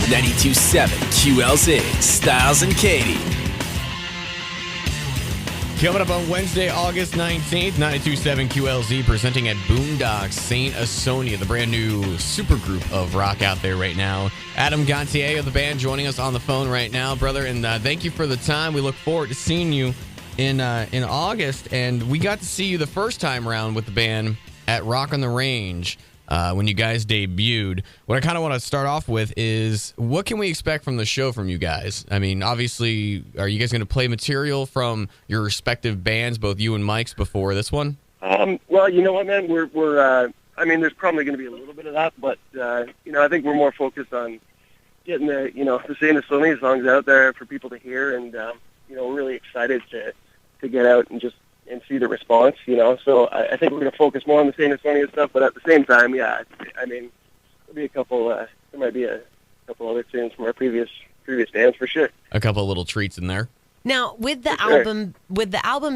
92.7 QLZ, Styles and Kaytie. Coming up on Wednesday, August 19th, 92.7 QLZ presenting at Boondocks, Saint Asonia, the brand new supergroup of rock out there right now. Adam Gontier of the band joining us on the phone right now, brother, and thank you for the time. We look forward to seeing you in August, and we got to see you the first time around with the band at Rock on the Range when you guys debuted. What I kind of want to start off with is, what can we expect from the show from you guys? I mean, obviously, are you guys going to play material from your respective bands, both you and Mike's, before this one? Well, you know what, man? We're I mean, there's probably going to be a little bit of that, but I think we're more focused on getting the Saint Asonia songs out there for people to hear, and we're really excited to get out and see the response, So I think we're going to focus more on the Saint Asonia stuff, but at the same time, yeah, I mean, there'll be a couple. There might be a couple other tunes from our previous bands for sure. A couple of little treats in there. Now, with the album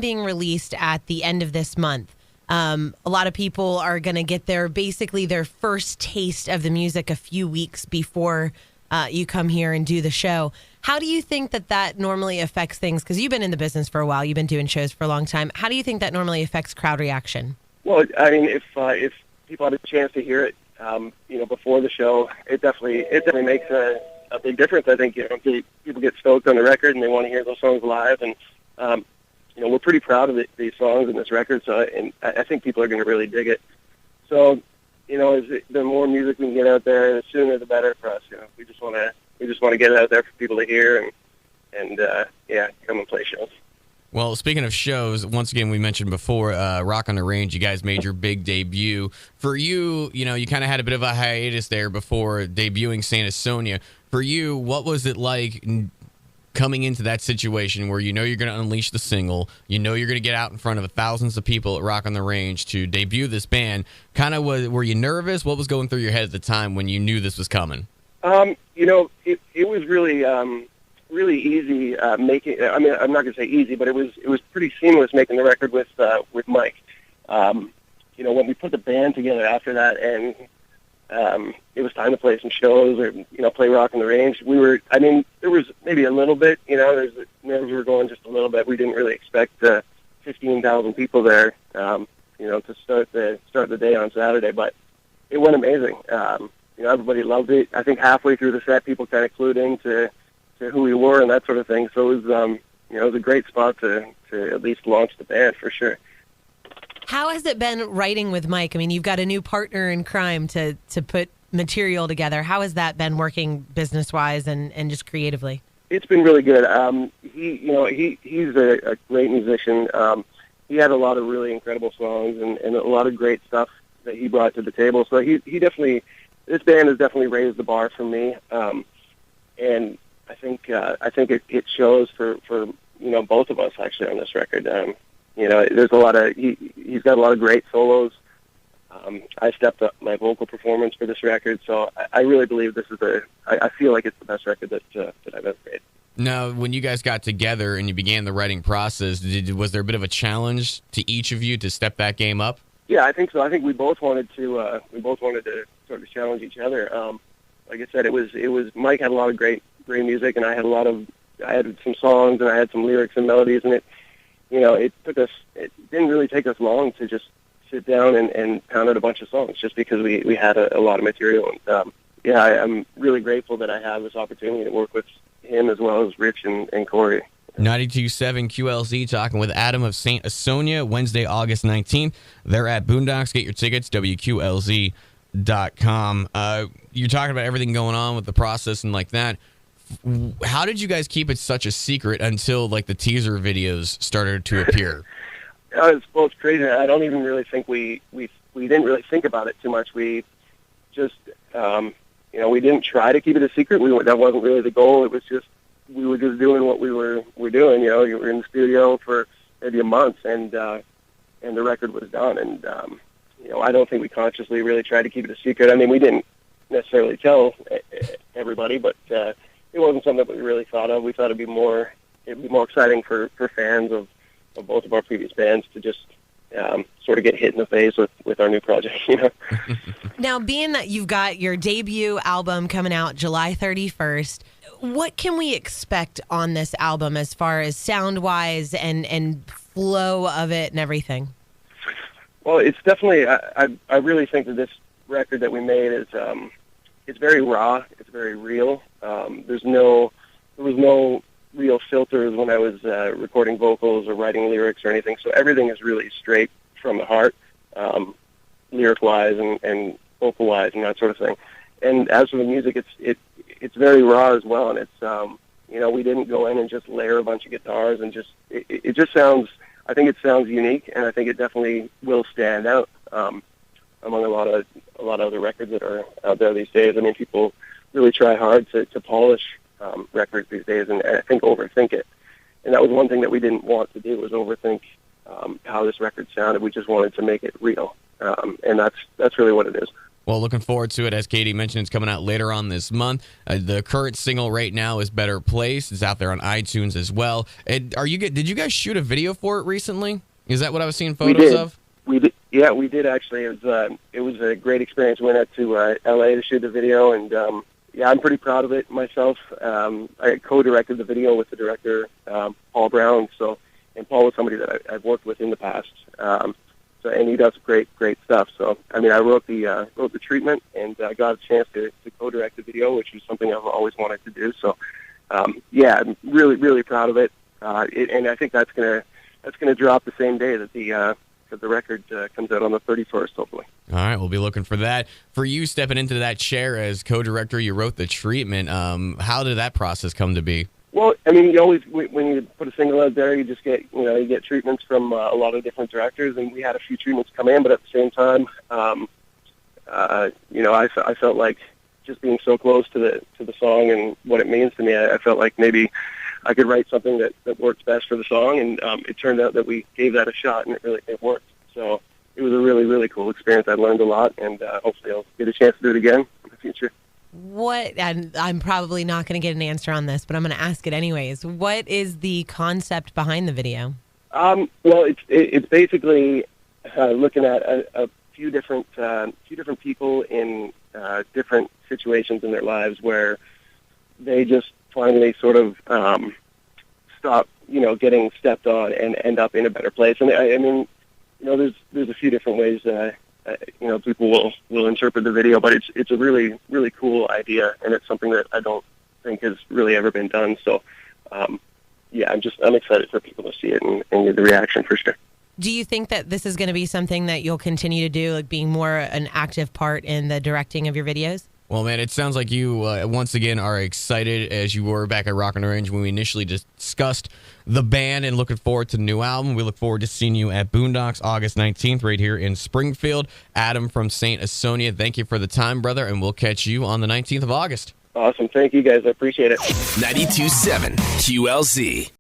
being released at the end of this month, a lot of people are going to get their first taste of the music a few weeks before you come here and do the show. How do you think that normally affects things? Because you've been in the business for a while, you've been doing shows for a long time. How do you think that normally affects crowd reaction? Well, I mean, if people had a chance to hear it, before the show, it definitely makes a big difference. I think people get stoked on the record and they want to hear those songs live, and we're pretty proud of these songs and this record. So, and I think people are going to really dig it. So, the more music we can get out there, the sooner the better for us. We just want to get it out there for people to hear and come and play shows. Well, speaking of shows, once again, we mentioned before, Rock on the Range, you guys made your big debut. For you, you kind of had a bit of a hiatus there before debuting Saint Asonia. For you, what was it like coming into that situation where you're going to unleash the single, you're going to get out in front of thousands of people at Rock on the Range to debut this band? Were you nervous? What was going through your head at the time when you knew this was coming? It was really easy making. I mean, I'm not going to say easy, but it was pretty seamless making the record with Mike. When we put the band together after that, and it was time to play some shows or play Rock on the Range. There was maybe a little bit. Nerves were going just a little bit. We didn't really expect 15,000 people there. To start the day on Saturday, but it went amazing. Everybody loved it. I think halfway through the set, people kind of clued into who we were and that sort of thing. So it was a great spot to at least launch the band for sure. How has it been writing with Mike? I mean, you've got a new partner in crime to put material together. How has that been working business-wise and just creatively? It's been really good. He's a great musician. He had a lot of really incredible songs and a lot of great stuff that he brought to the table. So he definitely, this band has definitely raised the bar for me. And I think it shows for both of us actually on this record. There's a lot of he's got a lot of great solos. I stepped up my vocal performance for this record, so I really believe this is I feel like it's the best record that I've ever made. Now, when you guys got together and you began the writing process, was there a bit of a challenge to each of you to step that game up? Yeah, I think so. I think we both wanted to sort of challenge each other. Like I said, it was Mike had a lot of great music, and I had some songs and I had some lyrics and melodies, and it didn't really take us long to just sit down and pound out a bunch of songs just because we had a lot of material. And I'm really grateful that I have this opportunity to work with him as well as Rich and Corey. 92.7 QLZ talking with Adam of Saint Asonia, Wednesday, August 19th. They're at Boondocks. Get your tickets, WQLZ.com. You're talking about everything going on with the process and like that. How did you guys keep it such a secret until like the teaser videos started to appear? It's crazy. I don't even really think we didn't really think about it too much. We just we didn't try to keep it a secret. That wasn't really the goal. It was just we were just doing what we were doing. You were in the studio for maybe a month, and the record was done. And I don't think we consciously really tried to keep it a secret. I mean, we didn't necessarily tell everybody, but it wasn't something that we really thought of. We thought it'd be more exciting for fans of both of our previous bands to just sort of get hit in the face with our new project, you know. Now, being that you've got your debut album coming out July 31st, what can we expect on this album as far as sound-wise and flow of it and everything? Well, it's definitely, I really think that this record that we made is, it's very raw, it's very real. There was no real filters when I was recording vocals or writing lyrics or anything, so everything is really straight from the heart, lyric-wise and vocal-wise and that sort of thing. And as for the music, it's very raw as well, and it's, you know, we didn't go in and just layer a bunch of guitars and just, it just sounds, I think it sounds unique, and I think it definitely will stand out among a lot of other records that are out there these days. I mean, people really try hard to polish records these days, and I think overthink it. And that was one thing that we didn't want to do, was overthink how this record sounded. We just wanted to make it real, and that's really what it is. Well, looking forward to it. As Kaytie mentioned, it's coming out later on this month. The current single right now is Better Place. It's out there on iTunes as well. Did you guys shoot a video for it recently? Is that what I was seeing photos of? We did. Yeah, we did actually. It was a great experience. We went out to L.A. to shoot the video, and yeah, I'm pretty proud of it myself. I co-directed the video with the director, Paul Brown. And Paul was somebody that I've worked with in the past. And he does great stuff. So, I mean, I wrote the treatment, and I got a chance to co-direct the video, which was something I've always wanted to do. So, yeah, I'm really proud of it. And I think that's gonna drop the same day that the record comes out on the 31st, hopefully. All right, we'll be looking for that. For you stepping into that chair as co-director, you wrote the treatment. How did that process come to be? Well, I mean, you always, when you put a single out there, you just get, you get treatments from a lot of different directors, and we had a few treatments come in, but at the same time, I felt like just being so close to the song and what it means to me, I felt like maybe I could write something that works best for the song, and it turned out that we gave that a shot, and it worked. So it was a really cool experience. I learned a lot, and hopefully I'll get a chance to do it again in the future. And I'm probably not going to get an answer on this, but I'm going to ask it anyways. What is the concept behind the video? Well, it's basically looking at a few different people in different situations in their lives where they just finally sort of stop, getting stepped on and end up in a better place. And I mean, there's a few different ways people will interpret the video, but it's a really cool idea, and it's something that I don't think has really ever been done. So, yeah, I'm excited for people to see it and get the reaction for sure. Do you think that this is going to be something that you'll continue to do, like being more an active part in the directing of your videos? Well, man, it sounds like you, once again, are excited as you were back at Rock and Range when we initially discussed the band and looking forward to the new album. We look forward to seeing you at Boondocks August 19th right here in Springfield. Adam from Saint Asonia, thank you for the time, brother, and we'll catch you on the 19th of August. Awesome. Thank you, guys. I appreciate it. 92.7 QLZ.